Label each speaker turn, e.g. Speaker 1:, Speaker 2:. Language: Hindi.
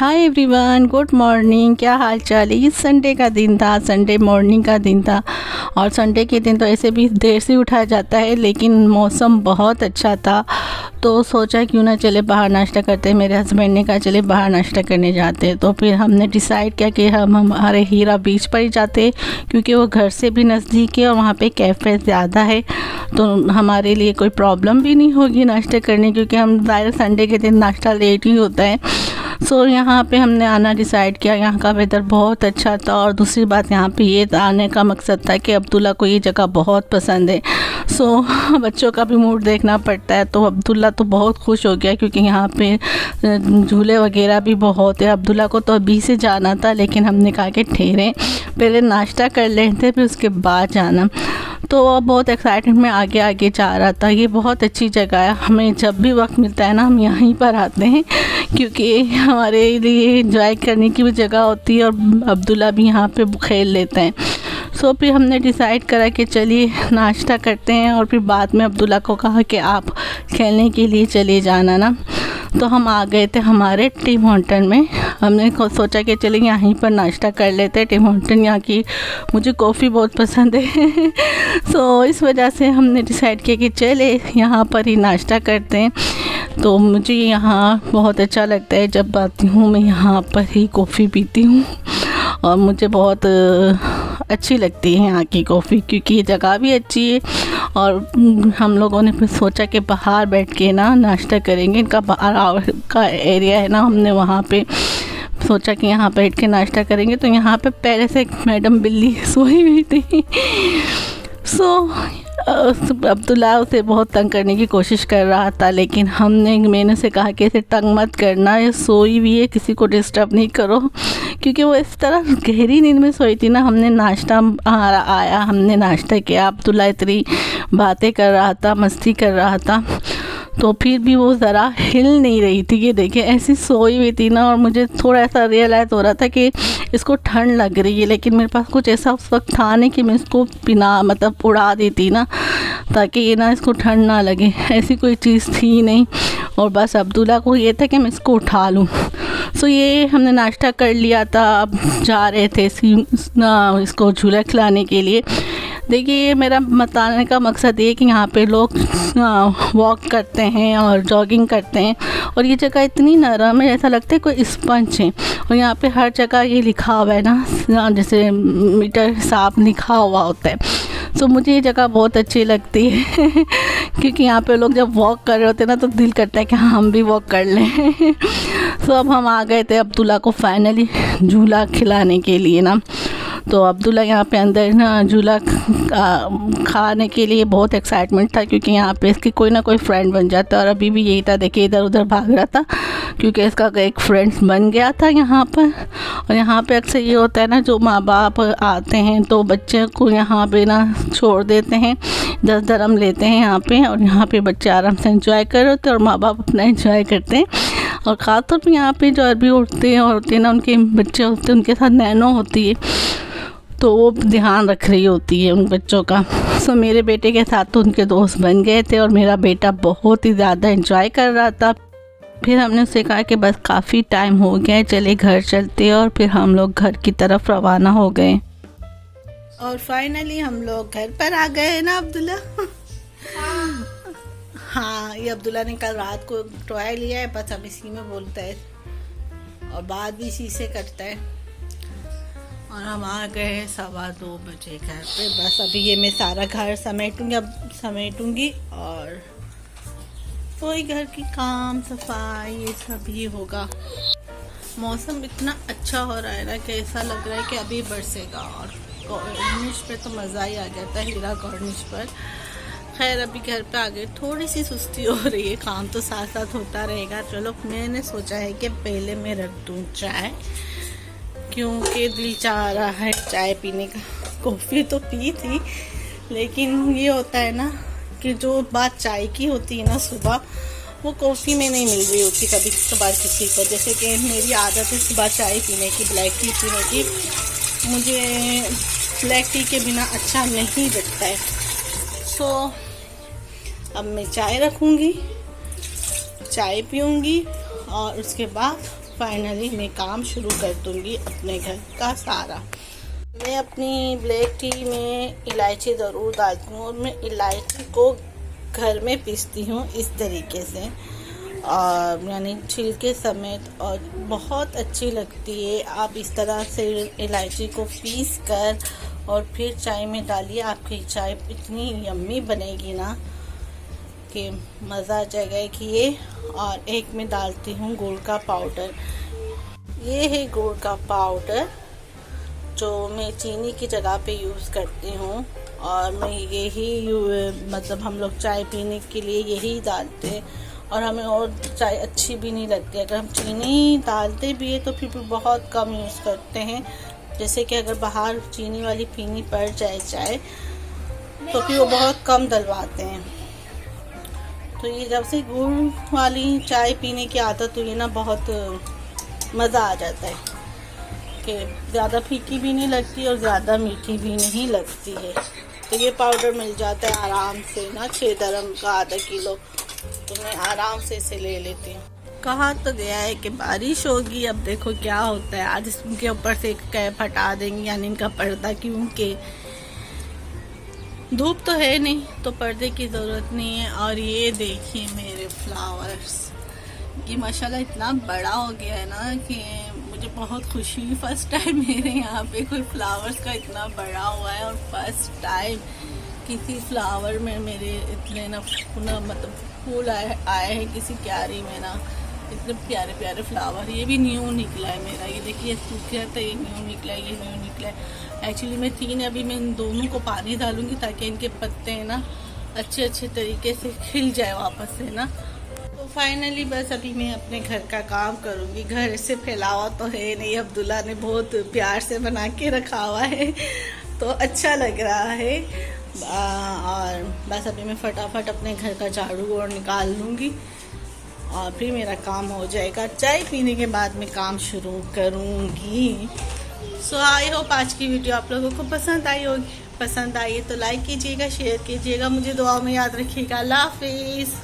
Speaker 1: Hi everyone, good morning. क्या हाल चाल है। ये संडे का दिन था, संडे मॉर्निंग का दिन था। और संडे के दिन तो ऐसे भी देर से उठाया जाता है, लेकिन मौसम बहुत अच्छा था तो सोचा क्यों ना चले बाहर नाश्ता करते हैं। मेरे हस्बैंड ने कहा चले बाहर नाश्ता करने जाते हैं। तो फिर हमने डिसाइड किया कि हम हमारे हीरा बीच पर ही जाते हैं, क्योंकि वो घर से भी नज़दीक है और वहाँ पे कैफ़े ज़्यादा है, तो हमारे लिए कोई प्रॉब्लम भी नहीं होगी नाश्ता करने, क्योंकि हम डायरेक्ट संडे के दिन नाश्ता लेट ही होता है। सो यहाँ पे हमने आना डिसाइड किया। यहाँ का वेदर बहुत अच्छा था और दूसरी बात यहाँ पे ये आने का मकसद था कि अब्दुल्ला को ये जगह बहुत पसंद है। सो बच्चों का भी मूड देखना पड़ता है, तो अब्दुल्ला तो बहुत खुश हो गया, क्योंकि यहाँ पे झूले वगैरह भी बहुत है। अब्दुल्ला को तो अभी से जाना था, लेकिन हमने कहा कि ठहरें, पहले नाश्ता कर लेते फिर उसके बाद जाना। तो अब बहुत एक्साइटमेंट में आगे आगे जा रहा था। ये बहुत अच्छी जगह है, हमें जब भी वक्त मिलता है ना हम यहीं पर आते हैं, क्योंकि हमारे लिए एंजॉय करने की भी जगह होती है और अब्दुल्ला भी यहाँ पे खेल लेते हैं। सो फिर हमने डिसाइड करा कि चलिए नाश्ता करते हैं, और फिर बाद में अब्दुल्ला को कहा कि आप खेलने के लिए चले जाना ना। तो हम आ गए थे हमारे टिम हॉर्टन में। हमने सोचा कि चलिए यहीं पर नाश्ता कर लेते हैं। टिम हॉर्टन यहाँ की मुझे कॉफ़ी बहुत पसंद है सो इस वजह से हमने डिसाइड किया कि चले यहाँ पर ही नाश्ता करते हैं। तो मुझे यहाँ बहुत अच्छा लगता है, जब आती हूँ मैं यहाँ पर ही कॉफ़ी पीती हूँ और मुझे बहुत अच्छी लगती है यहाँ की कॉफ़ी, क्योंकि ये जगह भी अच्छी है। और हम लोगों ने फिर सोचा कि बाहर बैठ के ना नाश्ता करेंगे। इनका बाहर का एरिया है ना, हमने वहाँ पे सोचा कि यहाँ बैठ के नाश्ता करेंगे। तो यहाँ पे पहले से एक मैडम बिल्ली सोई हुई थी। सो अब्दुल्ला उसे बहुत तंग करने की कोशिश कर रहा था, लेकिन मैंने उसे कहा कि इसे तंग मत करना, ये सोई हुई है, किसी को डिस्टर्ब नहीं करो, क्योंकि वो इस तरह गहरी नींद में सोई थी ना। हमने नाश्ता किया, अब्दुल्ला इतनी बातें कर रहा था, मस्ती कर रहा था, तो फिर भी वो ज़रा हिल नहीं रही थी। ये देखिए ऐसी सोई हुई थी ना, और मुझे थोड़ा ऐसा रियलाइज़ हो रहा था कि इसको ठंड लग रही है, लेकिन मेरे पास कुछ ऐसा उस वक्त था नहीं कि मैं इसको उड़ा देती ना, ताकि ये ना इसको ठंड ना लगे। ऐसी कोई चीज़ थी नहीं, और बस अब्दुल्ला को ये था कि मैं इसको उठा लूँ। सो ये हमने नाश्ता कर लिया था, अब जा रहे थे इसको झूला खिलाने के लिए। देखिए ये मेरा बताने का मकसद ये कि यहाँ पे लोग वॉक करते हैं और जॉगिंग करते हैं, और ये जगह इतनी नरम है, ऐसा लगता है कोई स्पंज है। और यहाँ पे हर जगह ये लिखा हुआ है ना, जैसे मीटर हिसाब लिखा हुआ होता है। तो मुझे ये जगह बहुत अच्छी लगती है क्योंकि यहाँ पे लोग जब वॉक कर रहे होते हैं ना, तो दिल करता है कि हम भी वॉक कर लें तो अब हम आ गए थे अब्दुल्ला को फाइनली झूला खिलाने के लिए ना। तो अब्दुल्ला यहाँ पे अंदर ना झूला खाने के लिए बहुत एक्साइटमेंट था, क्योंकि यहाँ पे इसकी कोई ना कोई फ्रेंड बन जाता है। और अभी भी यही था, देखिए इधर उधर भाग रहा था, क्योंकि इसका एक फ्रेंड बन गया था यहाँ पर। और यहाँ पे अक्सर ये होता है ना, जो माँ बाप आते हैं तो बच्चे को यहाँ पे ना छोड़ देते हैं, 10 धर्म लेते हैं यहाँ पे, और यहाँ पे बच्चे आराम से एंजॉय कर रहे होते हैं और माँ बाप अपना एंजॉय करते हैं। और ख़ासतौर पर यहाँ पे जो अरबी औरतें और होती हैं ना, उनके बच्चे होते हैं, उनके साथ नैनो होती है, तो वो ध्यान रख रही होती है उन बच्चों का। सो मेरे बेटे के साथ तो उनके दोस्त बन गए थे, और मेरा बेटा बहुत ही ज़्यादा एंजॉय कर रहा था। फिर हमने उससे कहा कि बस काफ़ी टाइम हो गया है, चले घर चलते, और फिर हम लोग घर की तरफ रवाना हो गए। और फाइनली हम लोग घर पर आ गए ना अब्दुल्ला हाँ, ये अब्दुल्ला ने कल रात को टॉय लिया है, बस अब इसी में बोलता है और बात भी इसी से करता है। और हम आ गए 2:15 बजे घर पे। बस अभी ये मैं सारा घर समेटूंगी और कोई घर की काम सफाई ये सब ही होगा। मौसम इतना अच्छा हो रहा है ना कि ऐसा लग रहा है कि अभी बरसेगा, और कॉर्निश पे तो मज़ा ही आ जाता है, हीरा कॉर्निश पर। खैर अभी घर पे आ गए, थोड़ी सी सुस्ती हो रही है, काम तो साथ साथ होता रहेगा। चलो मैंने सोचा है कि पहले मैं रख दूँ चाय, क्योंकि दिल चाह रहा है चाय पीने का। कॉफ़ी तो पी थी, लेकिन ये होता है ना कि जो बात चाय की होती है ना सुबह, वो कॉफ़ी में नहीं मिल रही होती कभी कभार किसी को। जैसे कि मेरी आदत है सुबह चाय पीने की, ब्लैक टी पीने की। मुझे ब्लैक टी के बिना अच्छा नहीं लगता है। सो अब मैं चाय रखूँगी, चाय पीऊँगी, और उसके बाद फाइनली मैं काम शुरू कर दूँगी अपने घर का सारा। मैं अपनी ब्लैक टी में इलायची ज़रूर डालती हूँ और मैं इलायची को घर में पीसती हूँ इस तरीके से, और यानी छिलके समेत, और बहुत अच्छी लगती है। आप इस तरह से इलायची को पीस कर और फिर चाय में डालिए, आपकी चाय इतनी यम्मी बनेगी ना कि मज़ा आ जाएगा कि ये। और एक में डालती हूँ गुड़ का पाउडर। ये है गुड़ का पाउडर जो मैं चीनी की जगह पे यूज़ करती हूँ, और मैं यही मतलब हम लोग चाय पीने के लिए यही डालते हैं, और हमें और चाय अच्छी भी नहीं लगती। अगर हम चीनी डालते भी है तो फिर भी बहुत कम यूज़ करते हैं, जैसे कि अगर बाहर चीनी वाली पीनी पड़ जाए चाय तो फिर वो बहुत कम डलवाते हैं। तो ये जब से गुड़ वाली चाय पीने की आदत हुई है ना, बहुत मज़ा आ जाता है कि ज़्यादा फीकी भी नहीं लगती और ज़्यादा मीठी भी नहीं लगती है। तो ये पाउडर मिल जाता है आराम से ना, 6 दरम का आधा किलो, तो मैं आराम से इसे ले लेती हूँ। कहा तो गया है कि बारिश होगी, अब देखो क्या होता है। आज इसके ऊपर से एक कैप हटा देंगे, यानी इनका पर्दा, क्योंकि धूप तो है नहीं तो पर्दे की ज़रूरत नहीं है। और ये देखिए मेरे फ्लावर्स, ये माशाल्लाह इतना बड़ा हो गया है ना कि मुझे बहुत खुशी हुई। फर्स्ट टाइम मेरे यहाँ पे कोई फ्लावर्स का इतना बड़ा हुआ है, और फर्स्ट टाइम किसी फ्लावर में मेरे इतने ना मतलब फूल आए हैं किसी क्यारी में ना, इतने प्यारे प्यारे फ्लावर। ये भी न्यू निकला है मेरा, ये देखिए सूख गया था, ये न्यू निकला है, ये न्यू निकला है। एक्चुअली मैं 3 अभी मैं इन दोनों को पानी डालूंगी ताकि इनके पत्ते हैं ना अच्छे तरीके से खिल जाए वापस से ना। तो फाइनली बस अभी मैं अपने घर का काम करूँगी। घर से फैलावा तो है नहीं, अब्दुल्ला ने बहुत प्यार से बना के रखा हुआ है तो अच्छा लग रहा है। और बस अभी मैं फटाफट अपने घर का झाड़ू और निकाल लूँगी और फिर मेरा काम हो जाएगा। चाय पीने के बाद मैं काम शुरू करूँगी। सो आई होप आज की वीडियो आप लोगों को पसंद आई होगी। पसंद आई तो लाइक कीजिएगा, शेयर कीजिएगा, मुझे दुआ में याद रखिएगा। अल्लाह हाफिज़।